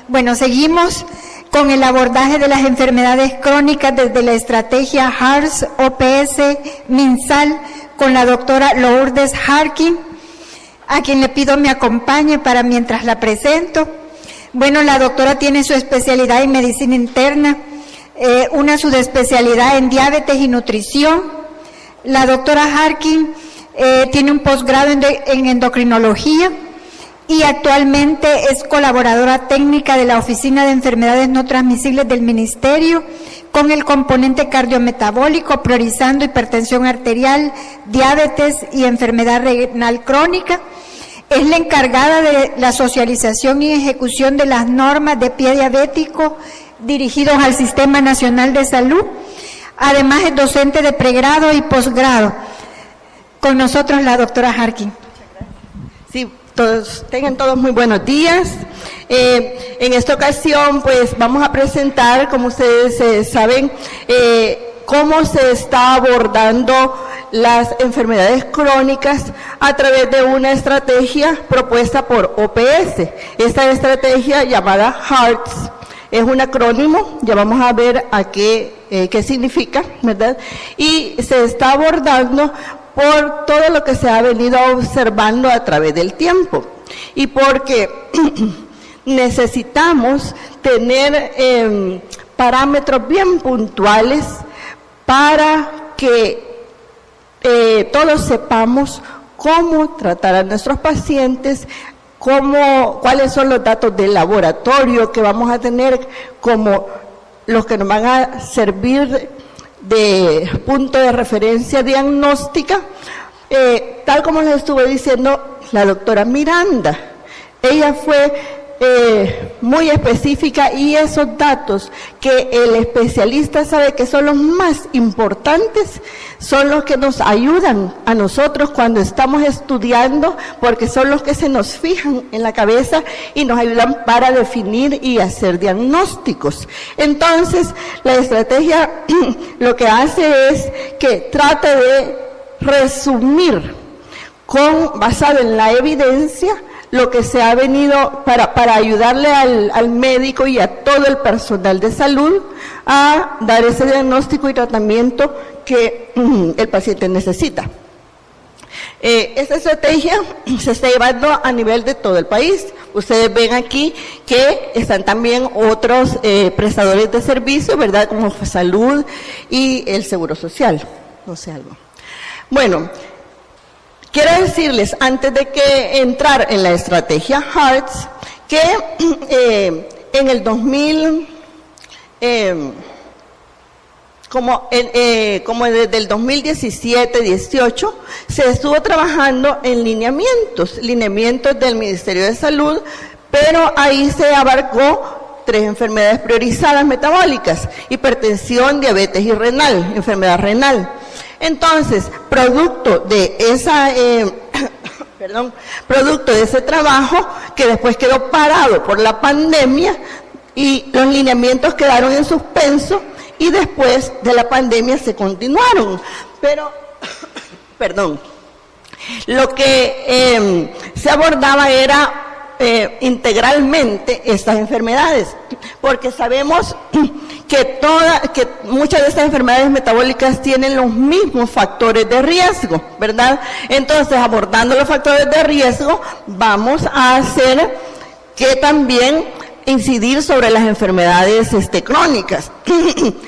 Bueno, seguimos con el abordaje de las enfermedades crónicas desde la estrategia HARTS, OPS, MinSal, con la doctora Lourdes Harkin, a quien le pido me acompañe para mientras la presento. Bueno, la doctora tiene su especialidad en medicina interna, una subespecialidad en diabetes y nutrición. La doctora Harkin tiene un posgrado en endocrinología y actualmente es colaboradora técnica de la Oficina de Enfermedades No Transmisibles del Ministerio con el componente cardiometabólico, priorizando hipertensión arterial, diabetes y enfermedad renal crónica. Es la encargada de la socialización y ejecución de las normas de pie diabético dirigidos al Sistema Nacional de Salud. Además es docente de pregrado y posgrado. Con nosotros la doctora Harkin. Sí, tengan todos muy buenos días. En esta ocasión, pues, vamos a presentar, como ustedes saben, cómo se está abordando las enfermedades crónicas a través de una estrategia propuesta por OPS. Esta estrategia llamada HARTS es un acrónimo, ya vamos a ver a qué significa, ¿verdad? Y se está abordando por todo lo que se ha venido observando a través del tiempo y porque necesitamos tener parámetros bien puntuales para que todos sepamos cómo tratar a nuestros pacientes, cuáles son los datos del laboratorio que vamos a tener como los que nos van a servir de punto de referencia diagnóstica, tal como les estuve diciendo la doctora Miranda. Ella fue muy específica y esos datos que el especialista sabe que son los más importantes son los que nos ayudan a nosotros cuando estamos estudiando, porque son los que se nos fijan en la cabeza y nos ayudan para definir y hacer diagnósticos. Entonces, la estrategia lo que hace es que trate de resumir basado en la evidencia lo que se ha venido para ayudarle al médico y a todo el personal de salud a dar ese diagnóstico y tratamiento que el paciente necesita. Esta estrategia se está llevando a nivel de todo el país. Ustedes ven aquí que están también otros prestadores de servicios, ¿verdad? Como Salud y el Seguro Social, no sé algo. Bueno, quiero decirles, antes de que entrar en la estrategia HARTS, que en el 2000, como desde el 2017-18, se estuvo trabajando en lineamientos del Ministerio de Salud, pero ahí se abarcó 3 enfermedades priorizadas metabólicas: hipertensión, diabetes y enfermedad renal. Entonces, producto de ese trabajo, que después quedó parado por la pandemia y los lineamientos quedaron en suspenso y después de la pandemia se continuaron. Pero, lo que se abordaba era integralmente estas enfermedades, porque sabemos que muchas de estas enfermedades metabólicas tienen los mismos factores de riesgo, ¿verdad? Entonces, abordando los factores de riesgo, vamos a hacer que también incidir sobre las enfermedades crónicas,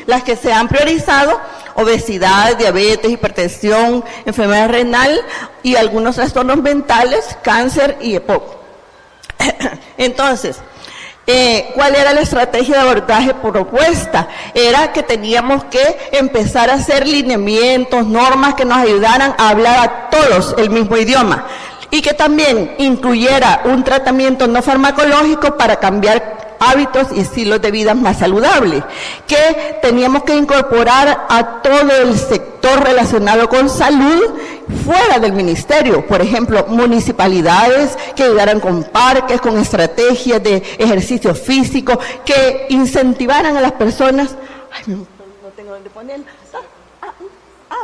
las que se han priorizado: obesidad, diabetes, hipertensión, enfermedad renal y algunos trastornos mentales, cáncer y EPOC. Entonces, ¿cuál era la estrategia de abordaje propuesta? Era que teníamos que empezar a hacer lineamientos, normas que nos ayudaran a hablar a todos el mismo idioma y que también incluyera un tratamiento no farmacológico para cambiar hábitos y estilos de vida más saludables, que teníamos que incorporar a todo el sector relacionado con salud fuera del ministerio, por ejemplo, municipalidades que ayudaran con parques, con estrategias de ejercicio físico, que incentivaran a las personas. Ay, no tengo dónde poner.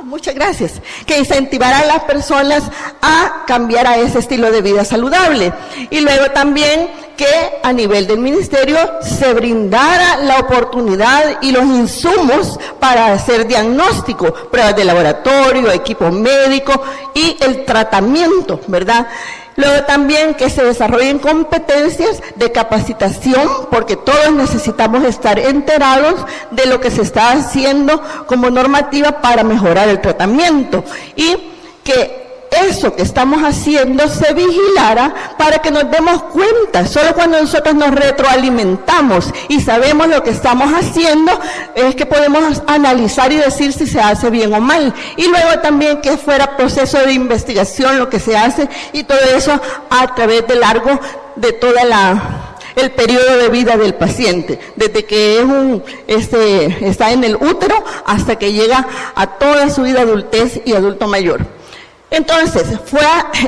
Muchas gracias. Que incentivara a las personas a cambiar a ese estilo de vida saludable. Y luego también que a nivel del ministerio se brindara la oportunidad y los insumos para hacer diagnóstico, pruebas de laboratorio, equipo médico y el tratamiento, ¿verdad? Luego también que se desarrollen competencias de capacitación, porque todos necesitamos estar enterados de lo que se está haciendo como normativa para mejorar el tratamiento. Y que eso que estamos haciendo se vigilara para que nos demos cuenta. Solo cuando nosotros nos retroalimentamos y sabemos lo que estamos haciendo, es que podemos analizar y decir si se hace bien o mal. Y luego también que fuera proceso de investigación lo que se hace, y todo eso a través de toda el periodo de vida del paciente, desde que está en el útero hasta que llega a toda su vida adultez y adulto mayor. Entonces,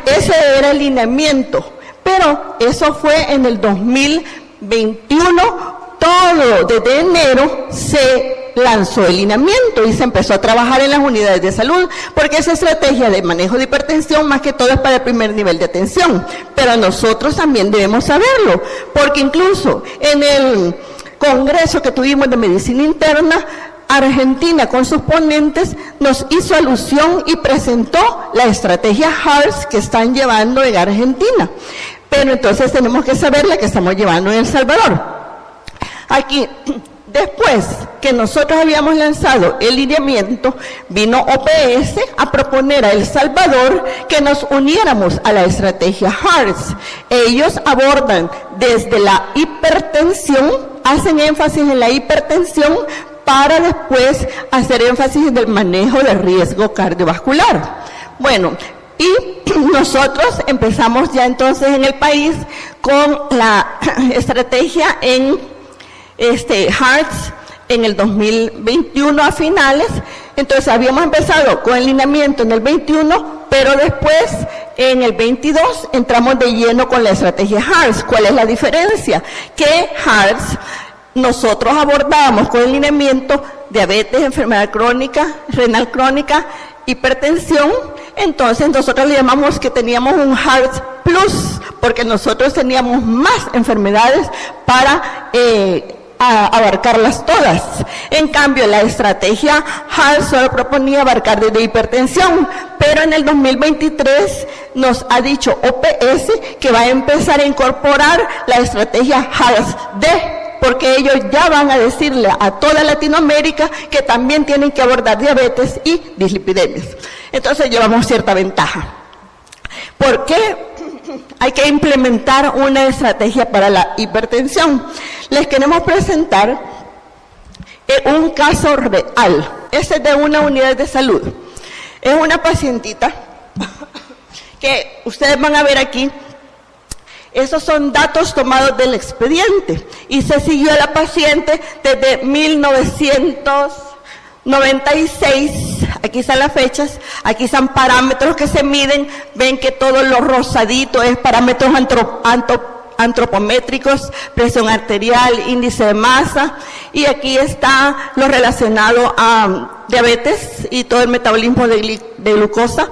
ese era el lineamiento, pero eso fue en el 2021, todo desde enero se lanzó el lineamiento y se empezó a trabajar en las unidades de salud, porque esa estrategia de manejo de hipertensión más que todo es para el primer nivel de atención, pero nosotros también debemos saberlo, porque incluso en el congreso que tuvimos de medicina interna, Argentina con sus ponentes nos hizo alusión y presentó la estrategia HARS que están llevando en Argentina. Pero entonces tenemos que saber la que estamos llevando en El Salvador. Aquí, después que nosotros habíamos lanzado el lineamiento, vino OPS a proponer a El Salvador que nos uniéramos a la estrategia HARS. Ellos abordan desde la hipertensión, hacen énfasis en la hipertensión, para después hacer énfasis en el manejo de riesgo cardiovascular. Bueno, y nosotros empezamos ya entonces en el país con la estrategia en HARS en el 2021 a finales. Entonces habíamos empezado con el lineamiento en el 21, pero después en el 22 entramos de lleno con la estrategia HARS. ¿Cuál es la diferencia? Que HARS nosotros abordábamos con el lineamiento diabetes, enfermedad crónica, renal crónica, hipertensión. Entonces nosotros le llamamos que teníamos un HARS Plus, porque nosotros teníamos más enfermedades para abarcarlas todas. En cambio, la estrategia HARS solo proponía abarcar desde hipertensión, pero en el 2023 nos ha dicho OPS que va a empezar a incorporar la estrategia HARS-D, porque ellos ya van a decirle a toda Latinoamérica que también tienen que abordar diabetes y dislipidemias. Entonces llevamos cierta ventaja. ¿Por qué hay que implementar una estrategia para la hipertensión? Les queremos presentar un caso real. Este es de una unidad de salud. Es una pacientita que ustedes van a ver aquí. Esos son datos tomados del expediente y se siguió a la paciente desde 1996, aquí están las fechas, aquí están parámetros que se miden, ven que todo lo rosadito es parámetros antropométricos, presión arterial, índice de masa, y aquí está lo relacionado a diabetes y todo el metabolismo de glucosa,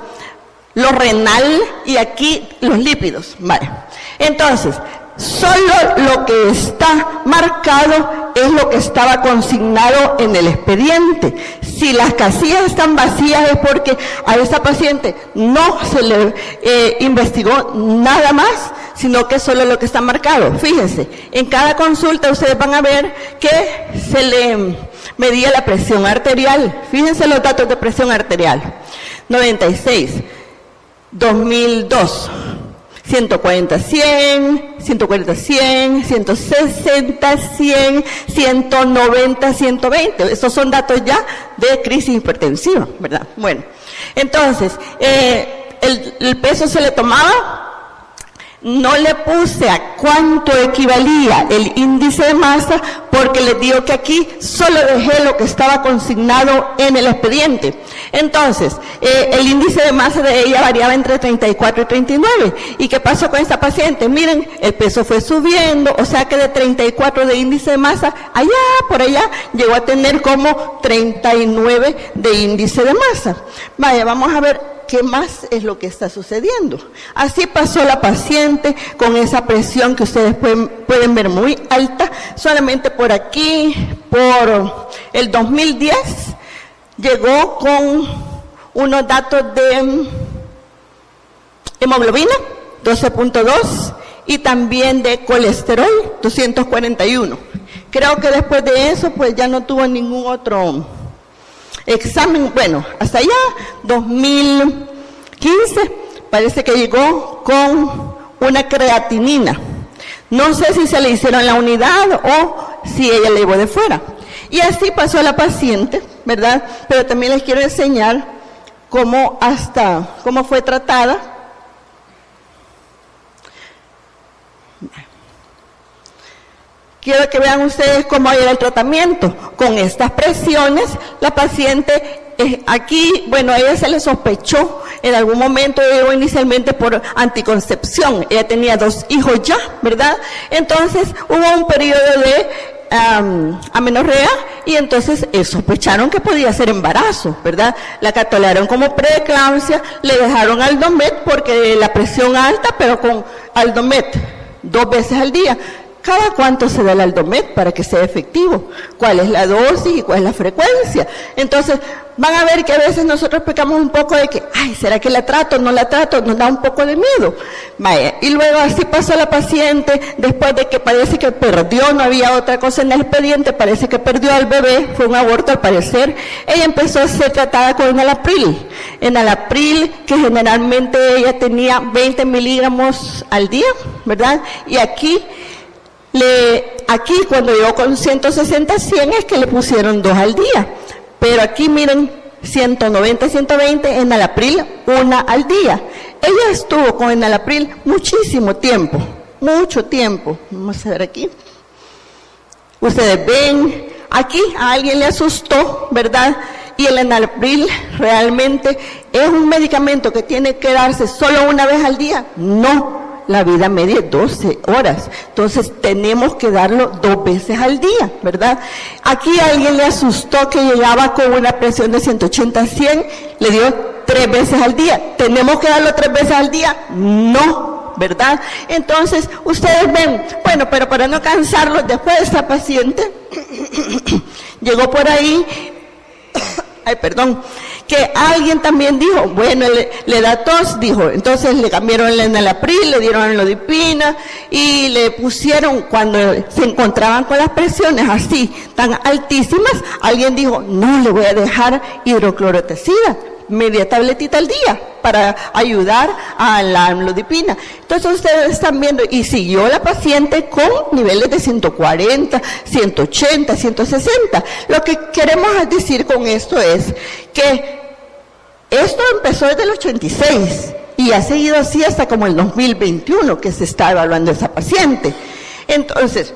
lo renal y aquí los lípidos, ¿vale? Entonces, solo lo que está marcado es lo que estaba consignado en el expediente. Si las casillas están vacías es porque a esa paciente no se le investigó nada más, sino que solo lo que está marcado. Fíjense, en cada consulta ustedes van a ver que se le medía la presión arterial. Fíjense los datos de presión arterial. 96, 2002. 140, 100, 140, 100, 160, 100, 190, 120. Estos son datos ya de crisis hipertensiva, ¿verdad? Bueno, entonces, el peso se le tomaba No le puse a cuánto equivalía el índice de masa porque les digo que aquí solo dejé lo que estaba consignado en el expediente. Entonces, el índice de masa de ella variaba entre 34 y 39. ¿Y qué pasó con esta paciente? Miren, el peso fue subiendo, o sea que de 34 de índice de masa, por allá, llegó a tener como 39 de índice de masa. Vaya, vamos a ver qué más es lo que está sucediendo. Así pasó la paciente con esa presión que ustedes pueden ver muy alta. Solamente por aquí, por el 2010, llegó con unos datos de hemoglobina, 12.2, y también de colesterol, 241. Creo que después de eso, pues ya no tuvo ningún otro examen. Bueno, hasta allá, 2015, parece que llegó con una creatinina. No sé si se le hicieron la unidad o si ella la llevó de fuera. Y así pasó la paciente, ¿verdad? Pero también les quiero enseñar cómo fue tratada. Quiero que vean ustedes cómo era el tratamiento. Con estas presiones, la paciente, aquí, bueno, a ella se le sospechó en algún momento, inicialmente por anticoncepción. Ella tenía 2 hijos ya, ¿verdad? Entonces, hubo un periodo de amenorrea y entonces sospecharon que podía ser embarazo, ¿verdad? La catalogaron como preeclampsia, le dejaron Aldomet porque la presión alta, pero con Aldomet 2 veces al día. ¿Cada cuánto se da el Aldomet para que sea efectivo? ¿Cuál es la dosis y cuál es la frecuencia? Entonces, van a ver que a veces nosotros pecamos un poco de que, ¿será que la trato? ¿No la trato? Nos da un poco de miedo. Vaya, y luego así pasó la paciente, después de que parece que perdió, no había otra cosa en el expediente, parece que perdió al bebé, fue un aborto al parecer. Ella empezó a ser tratada con enalapril. Enalapril, que generalmente ella tenía 20 miligramos al día, ¿verdad? Y aquí cuando llegó con 160, 100 es que le pusieron 2 al día. Pero aquí miren, 190, 120, enalapril, 1 al día. Ella estuvo con enalapril muchísimo tiempo, mucho tiempo. Vamos a ver aquí. Ustedes ven, aquí a alguien le asustó, ¿verdad? Y el enalapril realmente es un medicamento que tiene que darse solo una vez al día. No. La vida media es 12 horas, entonces tenemos que darlo 2 veces al día, ¿verdad? Aquí a alguien le asustó que llegaba con una presión de 180 a 100, le dio 3 veces al día. ¿Tenemos que darlo 3 veces al día? No, ¿verdad? Entonces, ustedes ven, bueno, pero para no cansarlos, después de esta paciente, llegó por ahí, que alguien también dijo, bueno, le da tos, dijo, entonces le cambiaron el enalapril, le dieron enlodipina y le pusieron, cuando se encontraban con las presiones así, tan altísimas, alguien dijo, no, le voy a dejar hidroclorotesida, media tabletita al día, para ayudar a la amlodipina. Entonces ustedes están viendo, y siguió la paciente con niveles de 140, 180, 160. Lo que queremos decir con esto es que esto empezó desde el 86 y ha seguido así hasta como el 2021 que se está evaluando esa paciente. Entonces,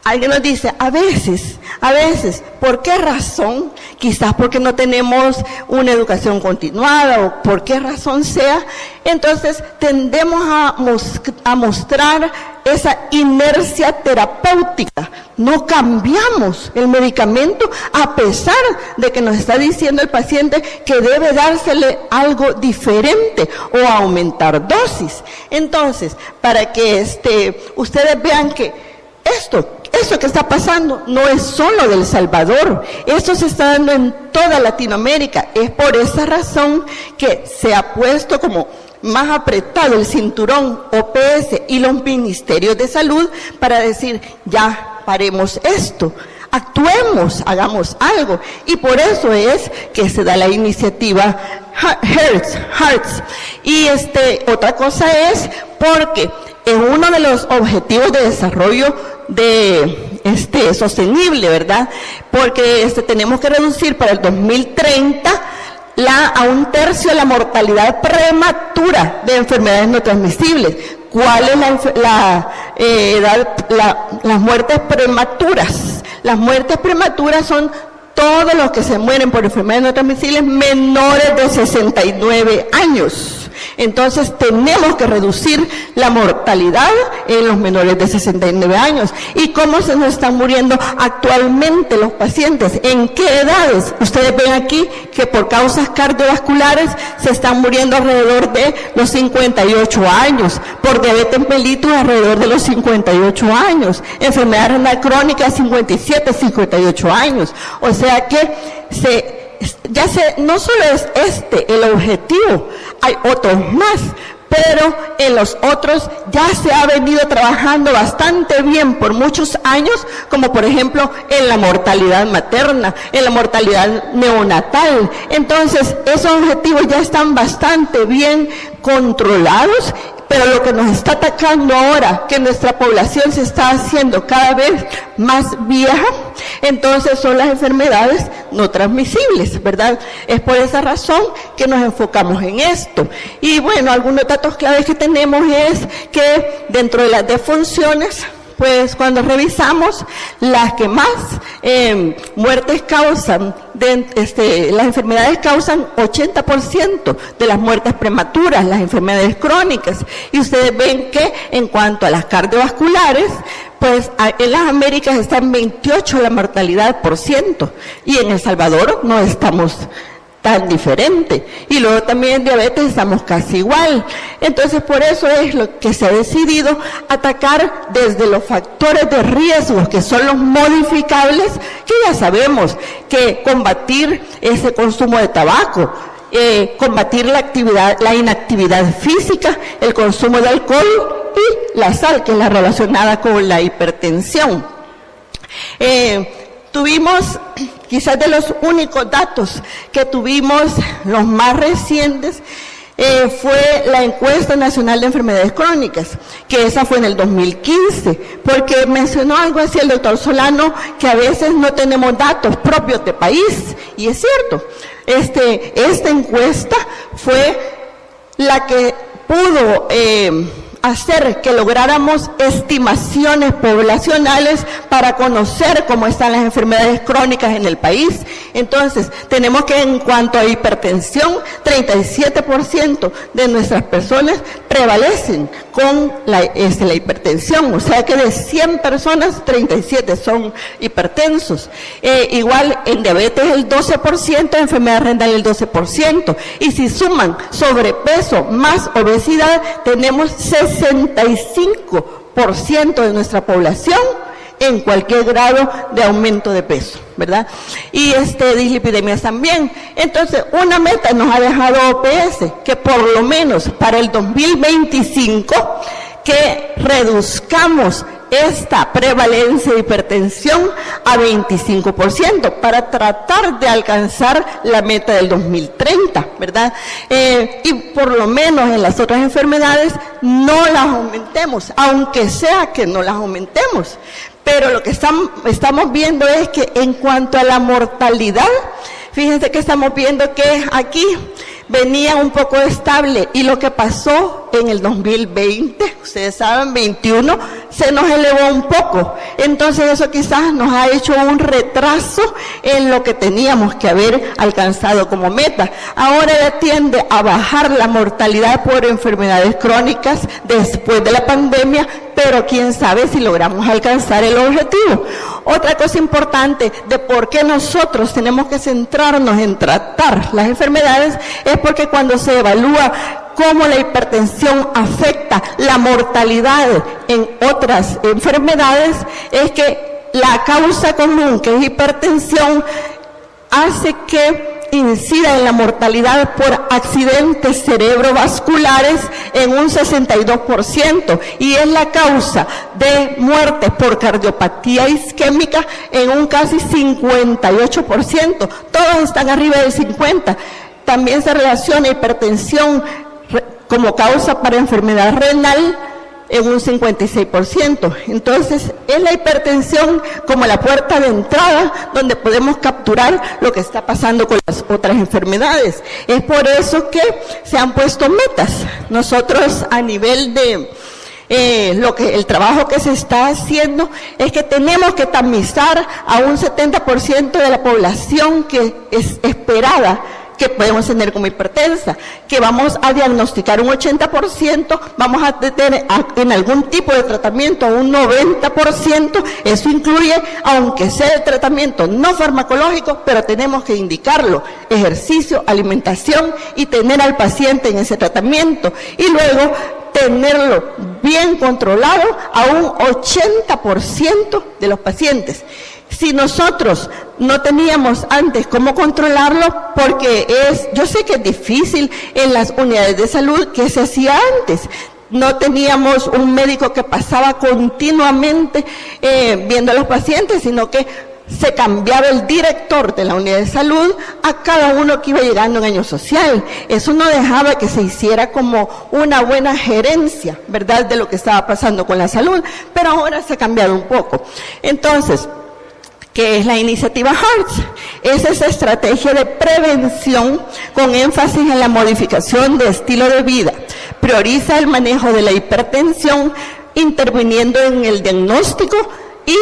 alguien nos dice, a veces, ¿por qué razón? Quizás porque no tenemos una educación continuada o por qué razón sea. Entonces tendemos a mostrar esa inercia terapéutica. No cambiamos el medicamento a pesar de que nos está diciendo el paciente que debe dársele algo diferente o aumentar dosis. Entonces, para que ustedes vean que esto que está pasando no es solo de El Salvador, esto se está dando en toda Latinoamérica. Es por esa razón que se ha puesto como más apretado el cinturón OPS y los ministerios de salud para decir, ya paremos esto, actuemos, hagamos algo. Y por eso es que se da la iniciativa HEARTS. Y otra cosa es porque en uno de los objetivos de desarrollo sostenible, ¿verdad? Porque tenemos que reducir para el 2030 a un tercio la mortalidad prematura de enfermedades no transmisibles. ¿Cuál es las muertes prematuras? Las muertes prematuras son todos los que se mueren por enfermedades no transmisibles menores de 69 años. Entonces tenemos que reducir la mortalidad en los menores de 69 años. ¿Y cómo se nos están muriendo actualmente los pacientes? ¿En qué edades? Ustedes ven aquí que por causas cardiovasculares se están muriendo alrededor de los 58 años, por diabetes mellitus alrededor de los 58 años, enfermedad renal crónica 57, 58 años. O sea que no solo es el objetivo, hay otros más, pero en los otros ya se ha venido trabajando bastante bien por muchos años, como por ejemplo en la mortalidad materna, en la mortalidad neonatal. Entonces, esos objetivos ya están bastante bien controlados. Pero lo que nos está atacando ahora, que nuestra población se está haciendo cada vez más vieja, entonces son las enfermedades no transmisibles, ¿verdad? Es por esa razón que nos enfocamos en esto. Y bueno, algunos datos claves que tenemos es que dentro de las defunciones, pues cuando revisamos las que más muertes causan, las enfermedades causan 80% de las muertes prematuras, las enfermedades crónicas. Y ustedes ven que en cuanto a las cardiovasculares, pues en las Américas está en 28 la mortalidad por ciento, y en El Salvador no estamos tan diferente. Y luego también en diabetes estamos casi igual. Entonces, por eso es lo que se ha decidido atacar desde los factores de riesgo, que son los modificables, que ya sabemos que combatir ese consumo de tabaco, combatir la inactividad física, el consumo de alcohol y la sal, que es la relacionada con la hipertensión. Tuvimos, quizás de los únicos datos que tuvimos, los más recientes, fue la encuesta nacional de enfermedades crónicas, que esa fue en el 2015, porque mencionó algo así el doctor Solano, que a veces no tenemos datos propios de país, y es cierto. Esta encuesta fue la que pudo hacer que lográramos estimaciones poblacionales para conocer cómo están las enfermedades crónicas en el país. Entonces, tenemos que, en cuanto a hipertensión, 37% de nuestras personas prevalecen con la hipertensión, o sea que de 100 personas, 37 son hipertensos. Igual en diabetes el 12%, enfermedad renal el 12%, y si suman sobrepeso más obesidad, tenemos 65% de nuestra población en cualquier grado de aumento de peso, ¿verdad? Y dislipidemias también. Entonces, una meta nos ha dejado OPS, que por lo menos para el 2025, que reduzcamos esta prevalencia de hipertensión a 25% para tratar de alcanzar la meta del 2030, ¿verdad? Y por lo menos en las otras enfermedades no las aumentemos, aunque sea que no las aumentemos. Pero lo que estamos viendo es que en cuanto a la mortalidad, fíjense que estamos viendo que aquí venía un poco estable, y lo que pasó en el 2020, ustedes saben, 21, se nos elevó un poco. Entonces eso quizás nos ha hecho un retraso en lo que teníamos que haber alcanzado como meta. Ahora ya tiende a bajar la mortalidad por enfermedades crónicas después de la pandemia, pero quién sabe si logramos alcanzar el objetivo. Otra cosa importante de por qué nosotros tenemos que centrarnos en tratar las enfermedades es porque cuando se evalúa cómo la hipertensión afecta la mortalidad en otras enfermedades, es que la causa común, que es hipertensión, hace que incida en la mortalidad por accidentes cerebrovasculares en un 62%, y es la causa de muerte por cardiopatía isquémica en un casi 58%. Todos están arriba del 50%. También se relaciona hipertensión como causa para enfermedad renal en un 56%. Entonces, es la hipertensión como la puerta de entrada donde podemos capturar lo que está pasando con las otras enfermedades. Es por eso que se han puesto metas. Nosotros, a nivel de el trabajo que se está haciendo es que tenemos que tamizar a un 70% de la población que es esperada que podemos tener como hipertensa, que vamos a diagnosticar un 80%, vamos a tener en algún tipo de tratamiento un 90%, eso incluye, aunque sea el tratamiento no farmacológico, pero tenemos que indicarlo, ejercicio, alimentación y tener al paciente en ese tratamiento, y luego tenerlo bien controlado a un 80% de los pacientes. Si nosotros no teníamos antes cómo controlarlo, porque yo sé que es difícil en las unidades de salud que se hacía antes. No teníamos un médico que pasaba continuamente viendo a los pacientes, sino que se cambiaba el director de la unidad de salud a cada uno que iba llegando en año social. Eso no dejaba que se hiciera como una buena gerencia, ¿verdad?, de lo que estaba pasando con la salud, pero ahora se ha cambiado un poco. Entonces, ¿qué es la iniciativa HEARTS? Es esa estrategia de prevención con énfasis en la modificación de estilo de vida. Prioriza el manejo de la hipertensión, interviniendo en el diagnóstico y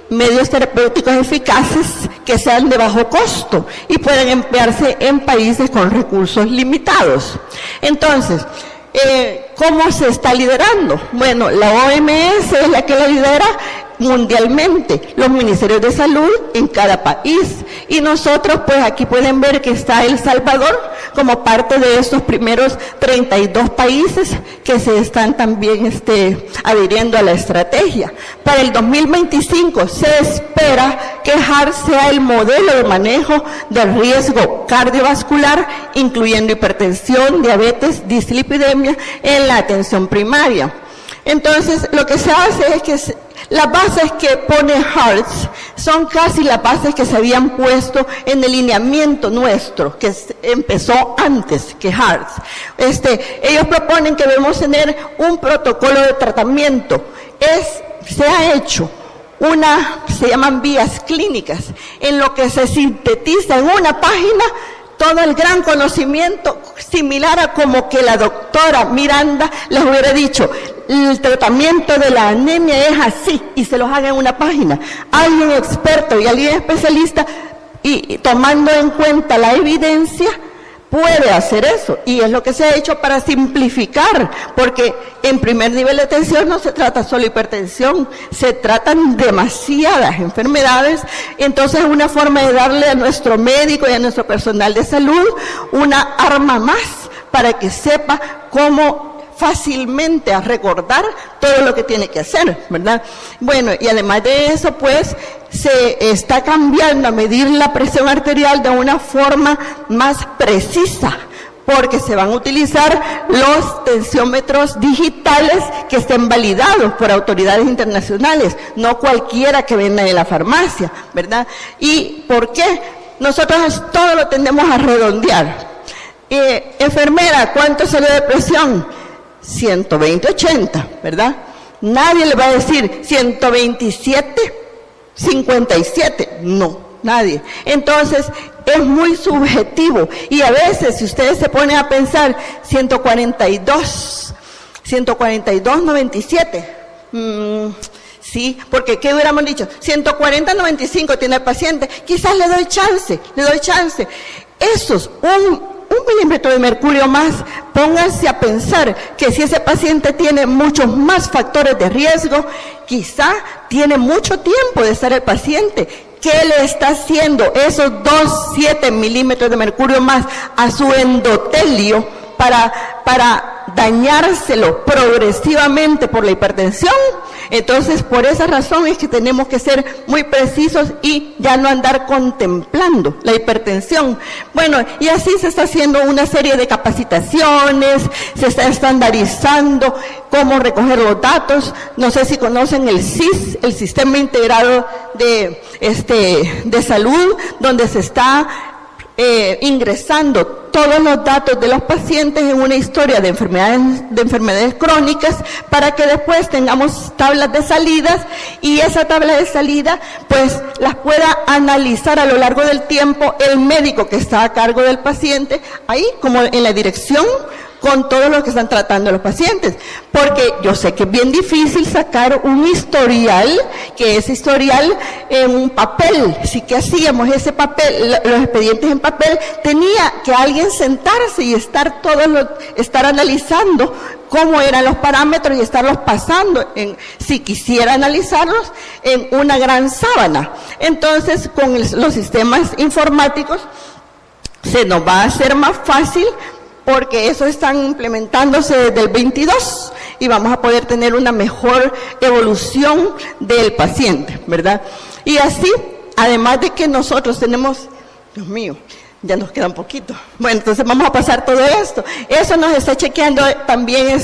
medios terapéuticos eficaces que sean de bajo costo y pueden emplearse en países con recursos limitados. Entonces, ¿cómo se está liderando? Bueno, la OMS es la que la lidera mundialmente, los ministerios de salud en cada país, y nosotros pues aquí pueden ver que está El Salvador como parte de estos primeros 32 países que se están también adhiriendo a la estrategia. Para el 2025 se espera que HEARTS sea el modelo de manejo del riesgo cardiovascular, incluyendo hipertensión, diabetes, dislipidemia en la atención primaria. Entonces, lo que se hace es que las bases que pone HEARTS son casi las bases que se habían puesto en el lineamiento nuestro, que empezó antes que HEARTS. Ellos proponen que debemos tener un protocolo de tratamiento. Se ha hecho se llaman vías clínicas, en lo que se sintetiza en una página todo el gran conocimiento, similar a como que la doctora Miranda les hubiera dicho, el tratamiento de la anemia es así, y se los haga en una página. Alguien experto y alguien especialista, y tomando en cuenta la evidencia, puede hacer eso, y es lo que se ha hecho para simplificar, porque en primer nivel de atención no se trata solo hipertensión, se tratan demasiadas enfermedades. Entonces, una forma de darle a nuestro médico y a nuestro personal de salud una arma más para que sepa cómo fácilmente a recordar todo lo que tiene que hacer, ¿verdad? Bueno, y además de eso, pues, se está cambiando a medir la presión arterial de una forma más precisa, porque se van a utilizar los tensiómetros digitales que estén validados por autoridades internacionales, no cualquiera que venda en la farmacia, ¿verdad? ¿Y por qué? Nosotros todo lo tendemos a redondear. Enfermera, ¿cuánto salió de presión? 120/80, ¿verdad? Nadie le va a decir 127/57, no, nadie. Entonces, es muy subjetivo, y a veces, si ustedes se ponen a pensar, 142/97, sí, porque ¿qué hubiéramos dicho? 140/95 tiene el paciente, quizás le doy chance. Eso es un milímetro de mercurio más. Pónganse a pensar que si ese paciente tiene muchos más factores de riesgo, quizá tiene mucho tiempo de estar el paciente. ¿Qué le está haciendo esos 7 milímetros de mercurio más a su endotelio para dañárselo progresivamente por la hipertensión? Entonces, por esa razón es que tenemos que ser muy precisos y ya no andar contemplando la hipertensión. Bueno, y así se está haciendo una serie de capacitaciones, se está estandarizando cómo recoger los datos. No sé si conocen el SIS, el Sistema Integrado de Salud, donde se está ingresando todos los datos de los pacientes en una historia de enfermedades crónicas para que después tengamos tablas de salidas y esa tabla de salida pues las pueda analizar a lo largo del tiempo el médico que está a cargo del paciente, ahí como en la dirección con todo lo que están tratando los pacientes, porque yo sé que es bien difícil sacar un historial, que ese historial en un papel, si que hacíamos ese papel, los expedientes en papel, tenía que alguien sentarse y estar analizando cómo eran los parámetros y estarlos pasando, si quisiera analizarlos, en una gran sábana. Entonces, con los sistemas informáticos, se nos va a hacer más fácil, porque eso están implementándose desde el 22 y vamos a poder tener una mejor evolución del paciente, ¿verdad? Y así, además de que nosotros tenemos, Dios mío, ya nos queda un poquito. Bueno, entonces vamos a pasar todo esto. Eso nos está chequeando también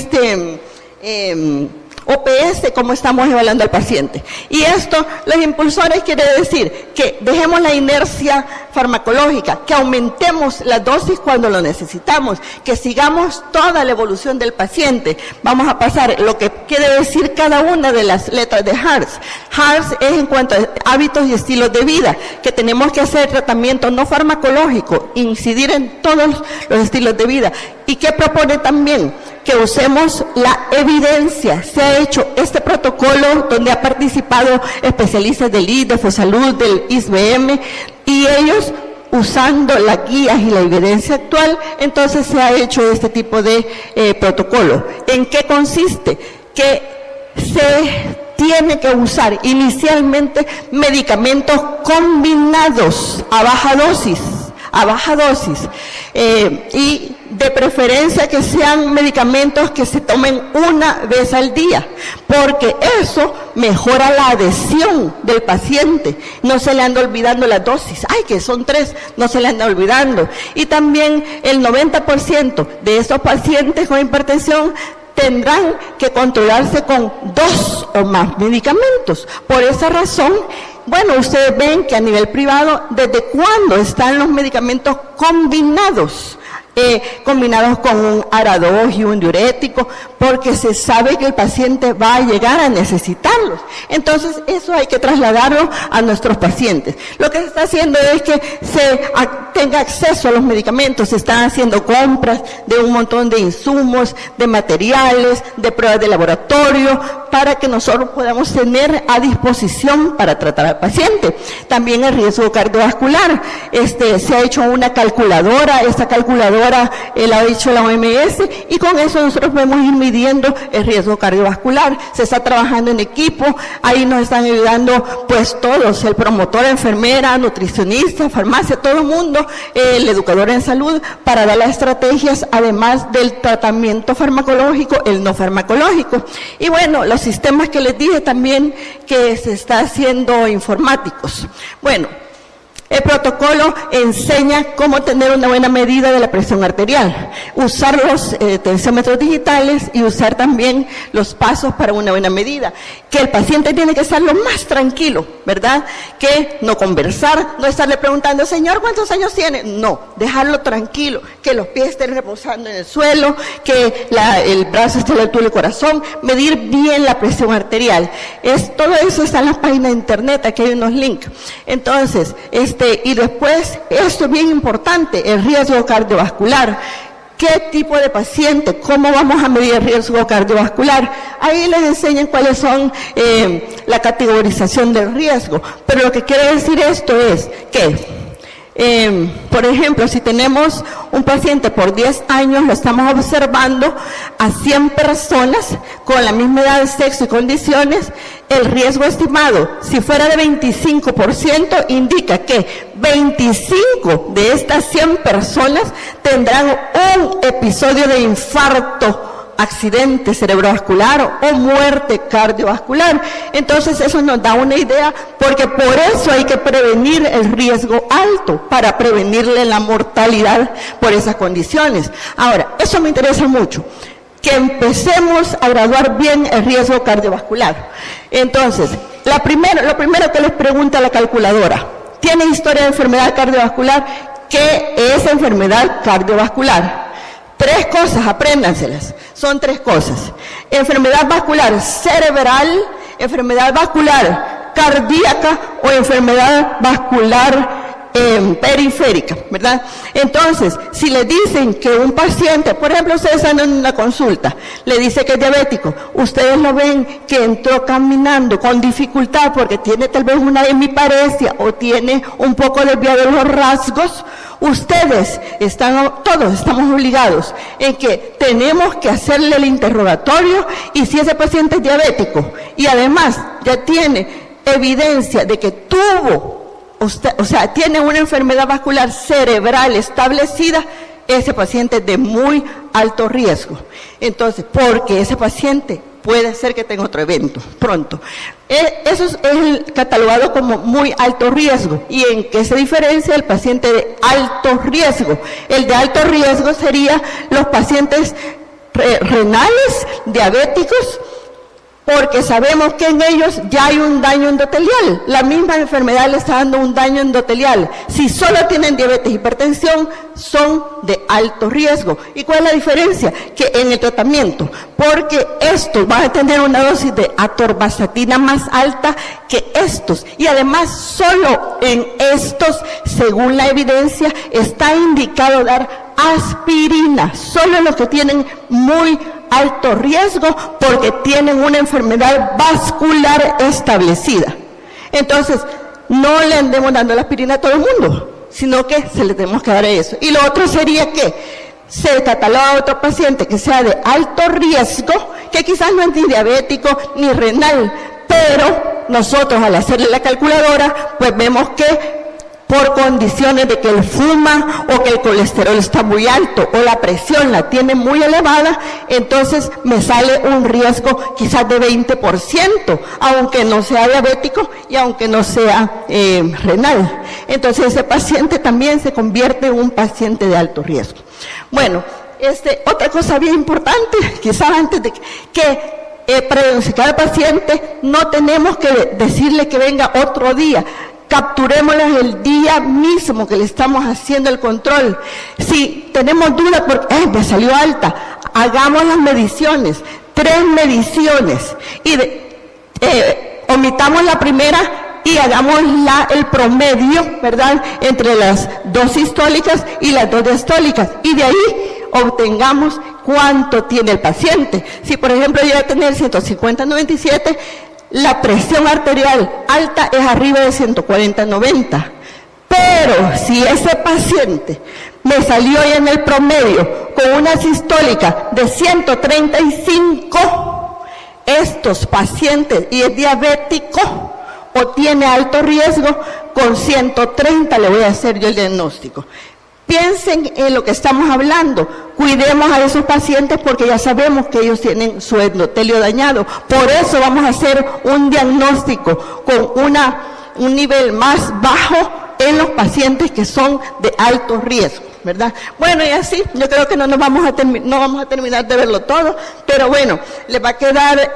OPS, cómo estamos evaluando al paciente. Y esto, los impulsores, quiere decir que dejemos la inercia farmacológica, que aumentemos la dosis cuando lo necesitamos, que sigamos toda la evolución del paciente. Vamos a pasar lo que quiere decir cada una de las letras de HARS. HARS es en cuanto a hábitos y estilos de vida, que tenemos que hacer tratamiento no farmacológico, incidir en todos los estilos de vida. ¿Y qué propone también? Que usemos la evidencia. Se ha hecho este protocolo donde ha participado especialistas del IDE, Fosalud, del ISBM, y ellos, usando las guías y la evidencia actual, entonces se ha hecho este tipo de protocolo. ¿En qué consiste? Que se tiene que usar inicialmente medicamentos combinados a baja dosis, y de preferencia que sean medicamentos que se tomen una vez al día, porque eso mejora la adhesión del paciente. No se le anda olvidando las dosis, que son 3, no se le anda olvidando. Y también el 90% de estos pacientes con hipertensión tendrán que controlarse con 2 o más medicamentos. Por esa razón, bueno, ustedes ven que a nivel privado, ¿desde cuándo están los medicamentos combinados? Combinados con un ARA-2 y un diurético, porque se sabe que el paciente va a llegar a necesitarlos. Entonces, eso hay que trasladarlo a nuestros pacientes. Lo que se está haciendo es que se tenga acceso a los medicamentos, se están haciendo compras de un montón de insumos, de materiales, de pruebas de laboratorio, para que nosotros podamos tener a disposición para tratar al paciente. También el riesgo cardiovascular, se ha hecho una calculadora, esta calculadora la ha hecho la OMS, y con eso nosotros podemos ir midiendo el riesgo cardiovascular. Se está trabajando en equipo, ahí nos están ayudando pues todos, el promotor, enfermera, nutricionista, farmacia, todo el mundo, el educador en salud, para dar las estrategias, además del tratamiento farmacológico, el no farmacológico. Y bueno, los sistemas que les dije también que se está haciendo informáticos. Bueno, el protocolo enseña cómo tener una buena medida de la presión arterial, usar los tensiómetros digitales y usar también los pasos para una buena medida. Que el paciente tiene que estar lo más tranquilo, ¿verdad? Que no conversar, no estarle preguntando, señor, ¿cuántos años tiene? No, dejarlo tranquilo, que los pies estén reposando en el suelo, que el brazo esté a la altura del corazón, medir bien la presión arterial. Todo eso está en las páginas de internet, aquí hay unos links. Entonces, y después, esto es bien importante, el riesgo cardiovascular. ¿Qué tipo de paciente? ¿Cómo vamos a medir el riesgo cardiovascular? Ahí les enseñan cuáles son la categorización del riesgo. Pero lo que quiere decir esto es que, por ejemplo, si tenemos un paciente por 10 años, lo estamos observando a 100 personas con la misma edad, sexo y condiciones, el riesgo estimado, si fuera de 25%, indica que 25 de estas 100 personas tendrán un episodio de infarto, accidente cerebrovascular o muerte cardiovascular. Entonces eso nos da una idea, porque por eso hay que prevenir el riesgo alto, para prevenirle la mortalidad por esas condiciones. Ahora, eso me interesa mucho, que empecemos a graduar bien el riesgo cardiovascular. Entonces, lo primero que les pregunta la calculadora, ¿tiene historia de enfermedad cardiovascular? ¿qué es enfermedad cardiovascular? 3 cosas, apréndanselas. Son 3 cosas. Enfermedad vascular cerebral, enfermedad vascular cardíaca o enfermedad vascular periférica, ¿verdad? Entonces, si le dicen que un paciente, por ejemplo, ustedes están en una consulta, le dice que es diabético, ustedes lo ven que entró caminando con dificultad porque tiene tal vez una hemiparesia o tiene un poco desviados los rasgos, ustedes todos estamos obligados en que tenemos que hacerle el interrogatorio, y si ese paciente es diabético y además ya tiene evidencia de que tiene una enfermedad vascular cerebral establecida, ese paciente es de muy alto riesgo. Entonces, porque ese paciente puede ser que tenga otro evento pronto. Eso es catalogado como muy alto riesgo. ¿Y en qué se diferencia el paciente de alto riesgo? El de alto riesgo sería los pacientes renales, diabéticos, porque sabemos que en ellos ya hay un daño endotelial. La misma enfermedad le está dando un daño endotelial. Si solo tienen diabetes y hipertensión, son de alto riesgo. ¿Y cuál es la diferencia? Que en el tratamiento, porque estos van a tener una dosis de atorvastatina más alta que estos. Y además, solo en estos, según la evidencia, está indicado dar aspirina, solo en los que tienen muy alto riesgo porque tienen una enfermedad vascular establecida. Entonces, no le andemos dando la aspirina a todo el mundo, sino que se le tenemos que dar eso. Y lo otro sería que se cataloga a otro paciente que sea de alto riesgo, que quizás no es ni diabético ni renal, pero nosotros al hacerle la calculadora, pues vemos que por condiciones de que él fuma o que el colesterol está muy alto o la presión la tiene muy elevada, entonces me sale un riesgo quizás de 20%, aunque no sea diabético y aunque no sea renal. Entonces ese paciente también se convierte en un paciente de alto riesgo. Bueno, otra cosa bien importante, quizás antes de que para diagnosticar al paciente no tenemos que decirle que venga otro día. Capturémoslas el día mismo que le estamos haciendo el control. Si tenemos dudas porque me salió alta, hagamos las mediciones, 3 mediciones, y omitamos la primera y hagamos el promedio, ¿verdad?, entre las 2 sistólicas y las 2 diastólicas, y de ahí obtengamos cuánto tiene el paciente. Si por ejemplo llega a tener 150/97, la presión arterial alta es arriba de 140/90. Pero si ese paciente me salió ya en el promedio con una sistólica de 135, estos pacientes, y es diabético o tiene alto riesgo, con 130 le voy a hacer yo el diagnóstico. Piensen en lo que estamos hablando, cuidemos a esos pacientes porque ya sabemos que ellos tienen su endotelio dañado. Por eso vamos a hacer un diagnóstico con un nivel más bajo en los pacientes que son de alto riesgo, ¿verdad? Bueno, y así, yo creo que no vamos a terminar de verlo todo, pero bueno, les va a quedar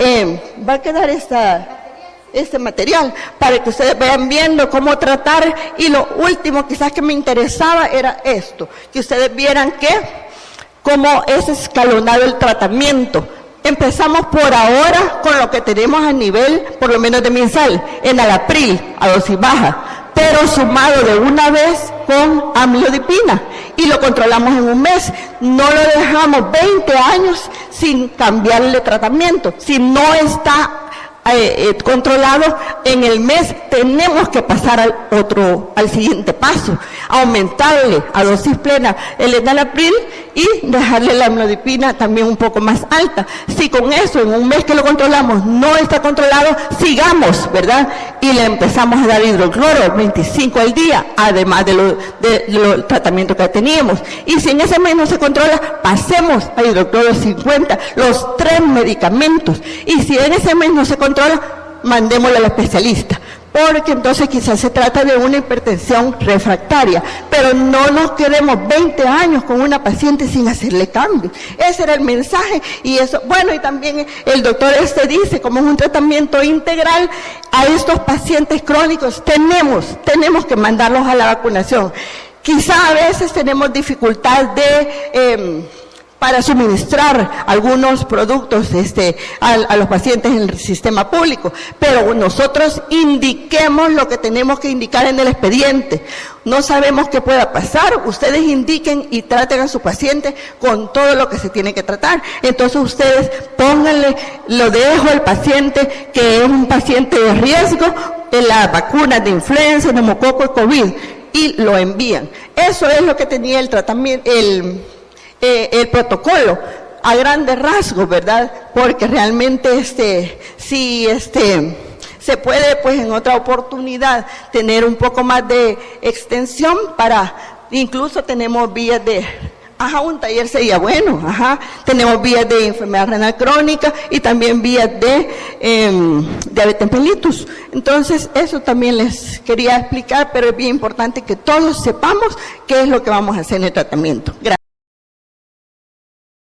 este material para que ustedes vayan viendo cómo tratar. Y lo último quizás que me interesaba era esto, que ustedes vieran cómo es escalonado el tratamiento. Empezamos por ahora con lo que tenemos a nivel, por lo menos de MinSal, enalapril a dosis baja, pero sumado de una vez con amlodipina, y lo controlamos en un mes. No lo dejamos 20 años sin cambiarle tratamiento. Si no está controlado en el mes, tenemos que pasar al siguiente paso, aumentarle a dosis plena el enalapril y dejarle la amlodipina también un poco más alta. Si con eso en un mes que lo controlamos no está controlado, sigamos, ¿verdad? Y le empezamos a dar hidrocloro 25 al día, además de los tratamientos que teníamos. Y si en ese mes no se controla, pasemos a hidrocloro 50, los 3 medicamentos. Y si en ese mes no se controla, mandémoslo al especialista, porque entonces quizás se trata de una hipertensión refractaria, pero no nos quedemos 20 años con una paciente sin hacerle cambios. Ese era el mensaje. Y eso, bueno, y también el doctor dice, como es un tratamiento integral, a estos pacientes crónicos tenemos que mandarlos a la vacunación. Quizá a veces tenemos dificultad para suministrar algunos productos a los pacientes en el sistema público, pero nosotros indiquemos lo que tenemos que indicar en el expediente. No sabemos qué pueda pasar, ustedes indiquen y traten a su paciente con todo lo que se tiene que tratar. Entonces ustedes pónganle, lo dejo al paciente que es un paciente de riesgo en las vacunas de influenza, neumococo y COVID, y lo envían. Eso es lo que tenía el tratamiento, el protocolo a grandes rasgos, ¿verdad? Porque realmente si se puede, pues en otra oportunidad tener un poco más de extensión incluso tenemos vías de, un taller sería bueno, tenemos vías de enfermedad renal crónica y también vías de diabetes mellitus. Entonces, eso también les quería explicar, pero es bien importante que todos sepamos qué es lo que vamos a hacer en el tratamiento. Gracias.